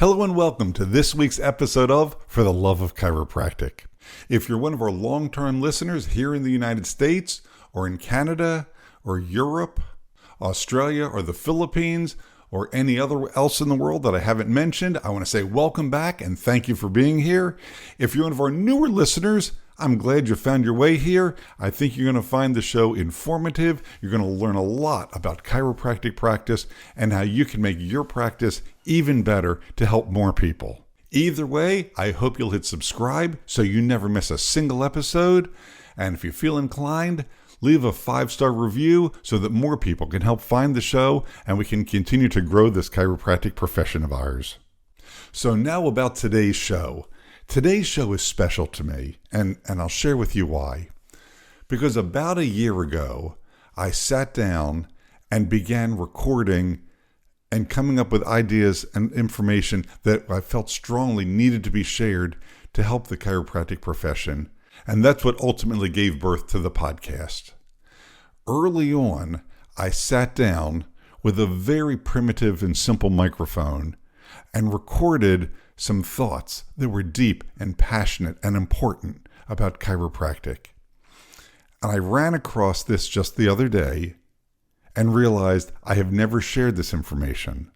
Hello and welcome to this week's episode of For the Love of Chiropractic. If you're one of our long-term listeners here in the United States or in Canada or Europe, Australia or the Philippines or any other else in the world that I haven't mentioned, I want to say welcome back and thank you for being here. If you're one of our newer listeners, I'm glad you found your way here. I think you're going to find the show informative. You're going to learn a lot about chiropractic practice and how you can make your practice even better to help more people. Either way, I hope you'll hit subscribe so you never miss a single episode. And if you feel inclined, leave a 5-star review so that more people can help find the show and we can continue to grow this chiropractic profession of ours. So now about today's show. Today's show is special to me, and I'll share with you why. Because about a year ago, I sat down and began recording and coming up with ideas and information that I felt strongly needed to be shared to help the chiropractic profession. And that's what ultimately gave birth to the podcast. Early on, I sat down with a very primitive and simple microphone and recorded some thoughts that were deep and passionate and important about chiropractic. And I ran across this just the other day and realized I have never shared this information.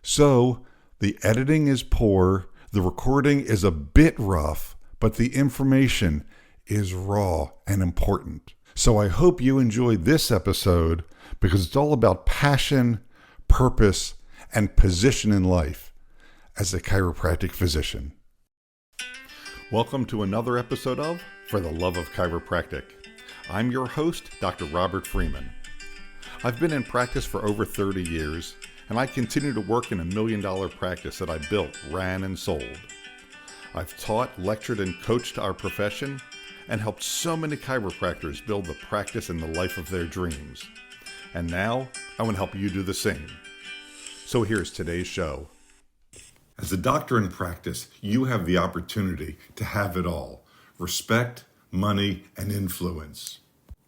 So the editing is poor, the recording is a bit rough, but the information is raw and important. So I hope you enjoyed this episode because it's all about passion, purpose, and position in life as a chiropractic physician. Welcome to another episode of For the Love of Chiropractic. I'm your host, Dr. Robert Freeman. I've been in practice for over 30 years, and I continue to work in $1 million practice that I built, ran, and sold. I've taught, lectured, and coached our profession, and helped so many chiropractors build the practice and the life of their dreams. And now, I want to help you do the same. So here's today's show. As a doctor in practice, you have the opportunity to have it all: respect, money, and influence.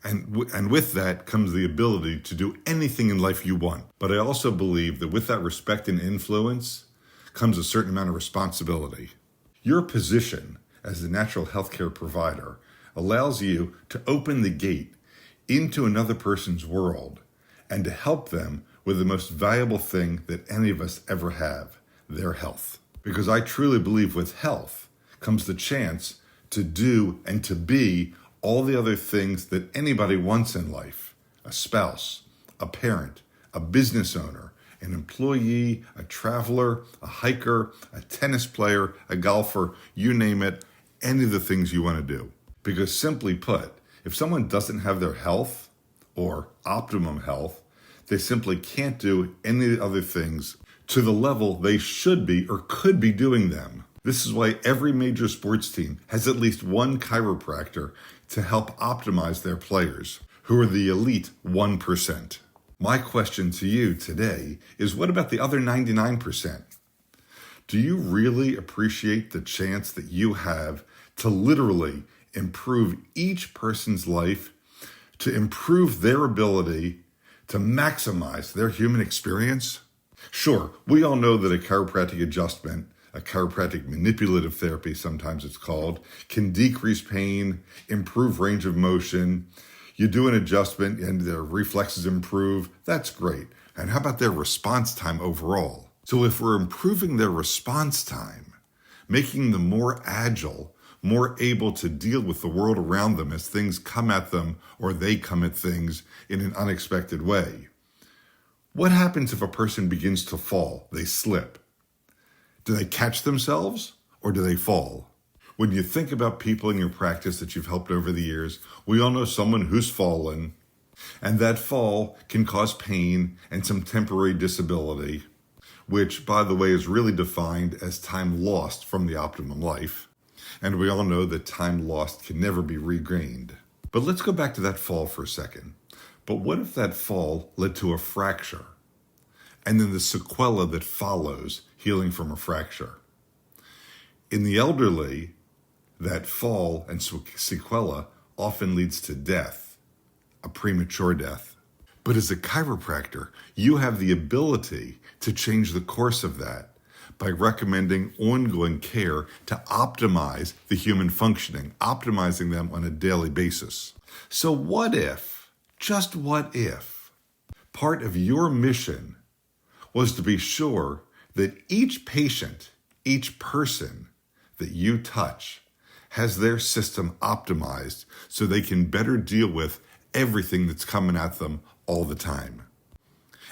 And with that comes the ability to do anything in life you want. But I also believe that with that respect and influence comes a certain amount of responsibility. Your position as the natural healthcare provider allows you to open the gate into another person's world and to help them with the most valuable thing that any of us ever have: their health. Because I truly believe with health comes the chance to do and to be all the other things that anybody wants in life: a spouse, a parent, a business owner, an employee, a traveler, a hiker, a tennis player, a golfer, you name it, any of the things you want to do. Because simply put, if someone doesn't have their health or optimum health, they simply can't do any other things to the level they should be or could be doing them. This is why every major sports team has at least one chiropractor to help optimize their players, who are the elite 1%. My question to you today is, what about the other 99%? Do you really appreciate the chance that you have to literally improve each person's life, to improve their ability to maximize their human experience? Sure, we all know that a chiropractic adjustment, a chiropractic manipulative therapy, sometimes it's called, can decrease pain, improve range of motion. You do an adjustment and their reflexes improve. That's great. And how about their response time overall? So if we're improving their response time, making them more agile, more able to deal with the world around them as things come at them or they come at things in an unexpected way, what happens if a person begins to fall? They slip. Do they catch themselves or do they fall? When you think about people in your practice that you've helped over the years, we all know someone who's fallen, and that fall can cause pain and some temporary disability, which, by the way, is really defined as time lost from the optimum life. And we all know that time lost can never be regained. But let's go back to that fall for a second. But what if that fall led to a fracture, and then the sequela that follows healing from a fracture? In the elderly, that fall and sequela often leads to death, a premature death. But as a chiropractor, you have the ability to change the course of that by recommending ongoing care to optimize the human functioning, optimizing them on a daily basis. So what if, just what if, part of your mission was to be sure that each patient, each person that you touch has their system optimized so they can better deal with everything that's coming at them all the time?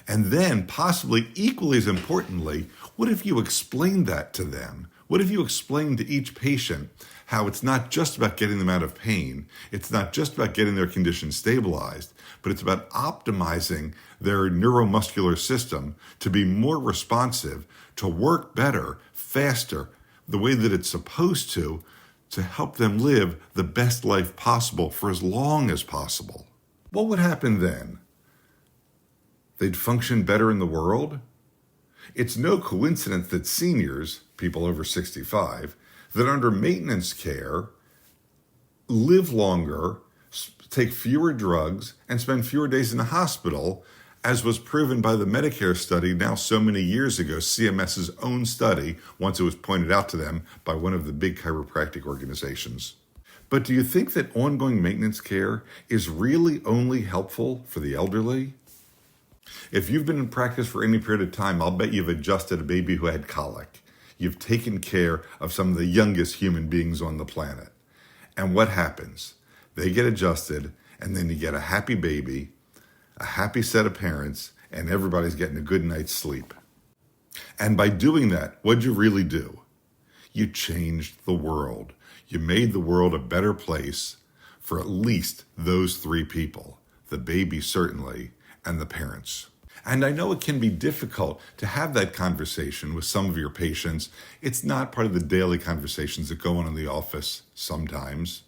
And then, possibly equally as importantly, what if you explained that to them? What if you explained to each patient how it's not just about getting them out of pain, it's not just about getting their condition stabilized, but it's about optimizing their neuromuscular system to be more responsive, to work better, faster, the way that it's supposed to help them live the best life possible for as long as possible? What would happen then? They'd function better in the world? It's no coincidence that seniors, people over 65, that under maintenance care live longer, take fewer drugs, and spend fewer days in the hospital, as was proven by the Medicare study now so many years ago, CMS's own study, once it was pointed out to them by one of the big chiropractic organizations. But do you think that ongoing maintenance care is really only helpful for the elderly? If you've been in practice for any period of time, I'll bet you've adjusted a baby who had colic. You've taken care of some of the youngest human beings on the planet. And what happens? They get adjusted, and then you get a happy baby, a happy set of parents, and everybody's getting a good night's sleep. And by doing that, what'd you really do? You changed the world. You made the world a better place for at least those three people, the baby certainly, and the parents. And I know it can be difficult to have that conversation with some of your patients. It's not part of the daily conversations that go on in the office sometimes.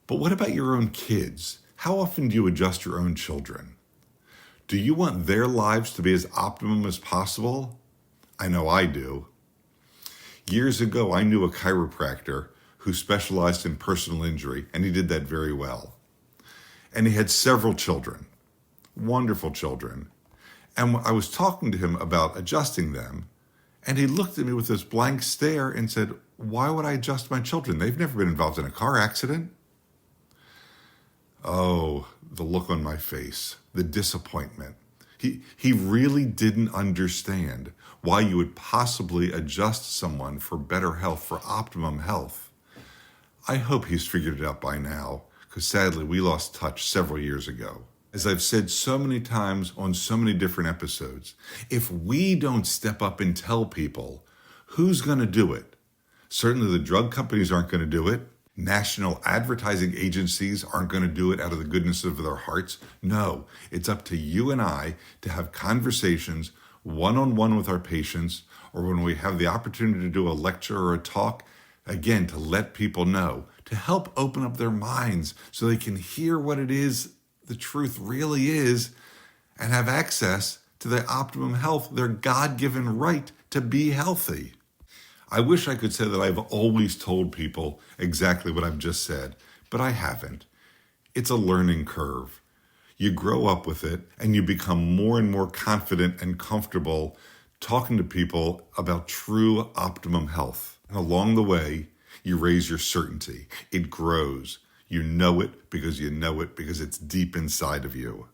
But what about your own kids? How often do you adjust your own children? Do you want their lives to be as optimum as possible? I know I do. Years ago, I knew a chiropractor who specialized in personal injury, and he did that very well. And he had several children. Wonderful children. And I was talking to him about adjusting them, and he looked at me with this blank stare and said, "Why would I adjust my children? They've never been involved in a car accident." Oh, the look on my face, the disappointment. He really didn't understand why you would possibly adjust someone for better health, for optimum health. I hope he's figured it out by now, because sadly we lost touch several years ago. As I've said so many times on so many different episodes, if we don't step up and tell people, who's going to do it? Certainly the drug companies aren't going to do it. National advertising agencies aren't going to do it out of the goodness of their hearts. No, it's up to you and I to have conversations one-on-one with our patients, or when we have the opportunity to do a lecture or a talk, again, to let people know, to help open up their minds so they can hear what it is the truth really is, and have access to the optimum health, their God-given right to be healthy. I wish I could say that I've always told people exactly what I've just said, but I haven't. It's a learning curve. You grow up with it, and you become more and more confident and comfortable talking to people about true optimum health. And along the way, you raise your certainty. It grows. You know it because it's deep inside of you.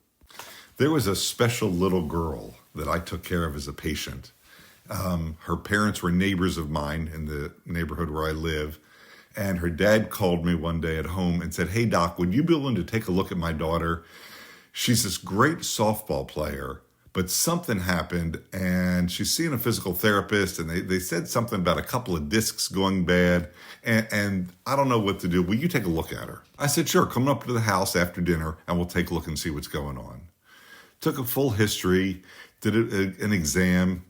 There was a special little girl that I took care of as a patient. Her parents were neighbors of mine in the neighborhood where I live. And her dad called me one day at home and said, "Hey, Doc, would you be willing to take a look at my daughter? She's this great softball player, but something happened and she's seeing a physical therapist, and they said something about a couple of discs going bad, and I don't know what to do. Will you take a look at her?" I said, "Sure, come up to the house after dinner and we'll take a look and see what's going on." Took a full history, did an exam.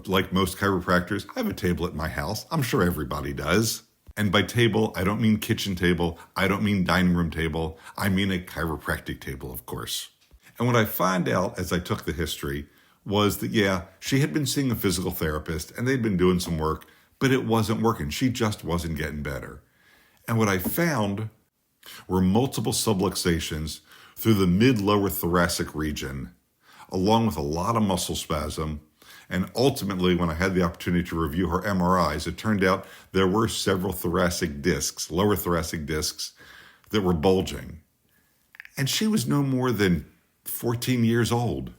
Like most chiropractors, I have a table at my house. I'm sure everybody does. And by table, I don't mean kitchen table. I don't mean dining room table. I mean a chiropractic table, of course. And what I found out as I took the history was that, yeah, she had been seeing a physical therapist and they'd been doing some work, but it wasn't working. She just wasn't getting better. And what I found were multiple subluxations through the mid-lower thoracic region, along with a lot of muscle spasm And ultimately, when I had the opportunity to review her MRIs, it turned out there were several thoracic discs, lower thoracic discs, that were bulging. And she was no more than 14 years old.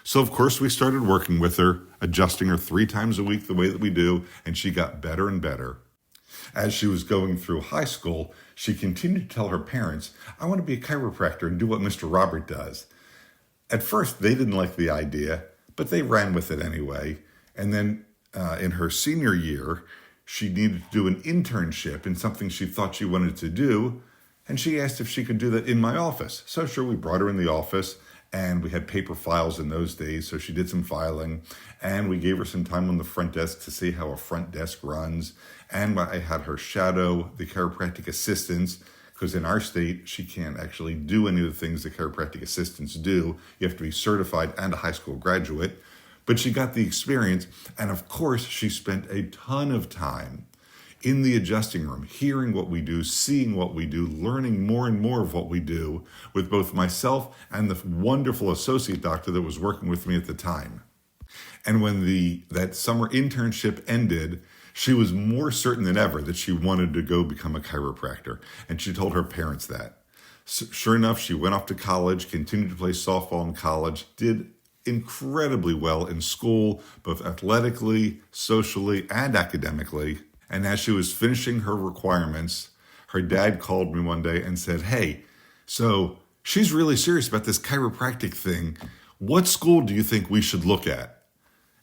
So, of course, we started working with her, adjusting her 3 times a week the way that we do, and she got better and better. As she was going through high school, she continued to tell her parents, I want to be a chiropractor and do what Mr. Robert does. At first, they didn't like the idea, but they ran with it anyway. And then in her senior year, she needed to do an internship in something she thought she wanted to do. And she asked if she could do that in my office. So sure, we brought her in the office, and we had paper files in those days. So she did some filing, and we gave her some time on the front desk to see how a front desk runs. And I had her shadow the chiropractic assistants, because in our state, she can't actually do any of the things the chiropractic assistants do. You have to be certified and a high school graduate. But she got the experience. And of course, she spent a ton of time in the adjusting room, hearing what we do, seeing what we do, learning more and more of what we do with both myself and the wonderful associate doctor that was working with me at the time. And when that summer internship ended, she was more certain than ever that she wanted to go become a chiropractor. And she told her parents that. So, sure enough, she went off to college, continued to play softball in college, did incredibly well in school, both athletically, socially, and academically. And as she was finishing her requirements, her dad called me one day and said, hey, so she's really serious about this chiropractic thing. What school do you think we should look at?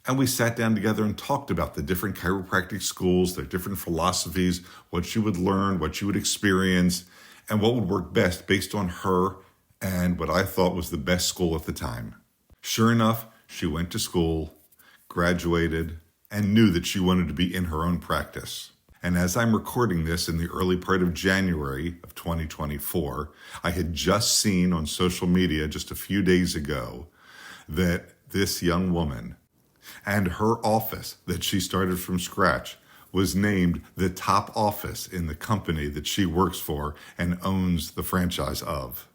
And we sat down together and talked about the different chiropractic schools, their different philosophies, what she would learn, what she would experience, and what would work best based on her and what I thought was the best school at the time. Sure enough, she went to school, graduated, and knew that she wanted to be in her own practice. And as I'm recording this in the early part of January of 2024, I had just seen on social media just a few days ago that this young woman and her office that she started from scratch was named the top office in the company that she works for and owns the franchise of.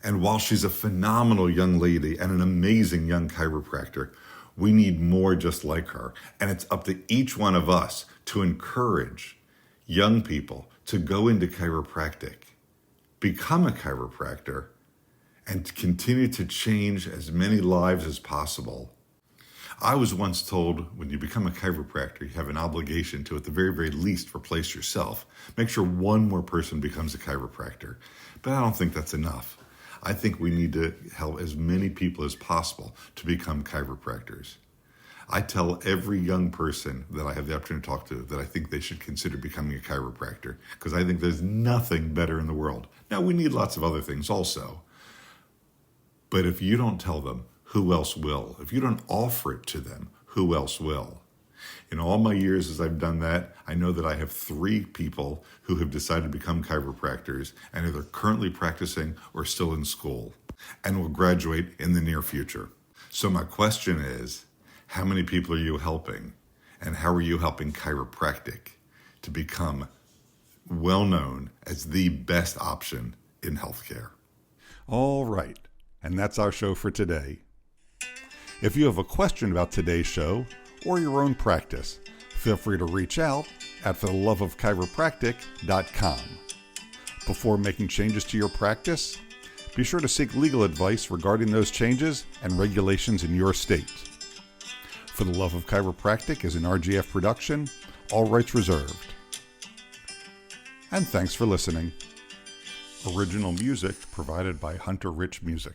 And while she's a phenomenal young lady and an amazing young chiropractor, we need more just like her. And it's up to each one of us to encourage young people to go into chiropractic, become a chiropractor, and to continue to change as many lives as possible. I was once told when you become a chiropractor, you have an obligation to, at the very, very least, replace yourself. Make sure one more person becomes a chiropractor. But I don't think that's enough. I think we need to help as many people as possible to become chiropractors. I tell every young person that I have the opportunity to talk to that I think they should consider becoming a chiropractor, because I think there's nothing better in the world. Now, we need lots of other things also. But if you don't tell them, who else will? If you don't offer it to them, who else will? In all my years as I've done that, I know that I have 3 people who have decided to become chiropractors and either currently practicing or still in school and will graduate in the near future. So my question is, how many people are you helping? And how are you helping chiropractic to become well known as the best option in healthcare? All right. And that's our show for today. If you have a question about today's show or your own practice, feel free to reach out at fortheloveofchiropractic.com. Before making changes to your practice, be sure to seek legal advice regarding those changes and regulations in your state. For the Love of Chiropractic is an RGF production, all rights reserved. And thanks for listening. Original music provided by Hunter Rich Music.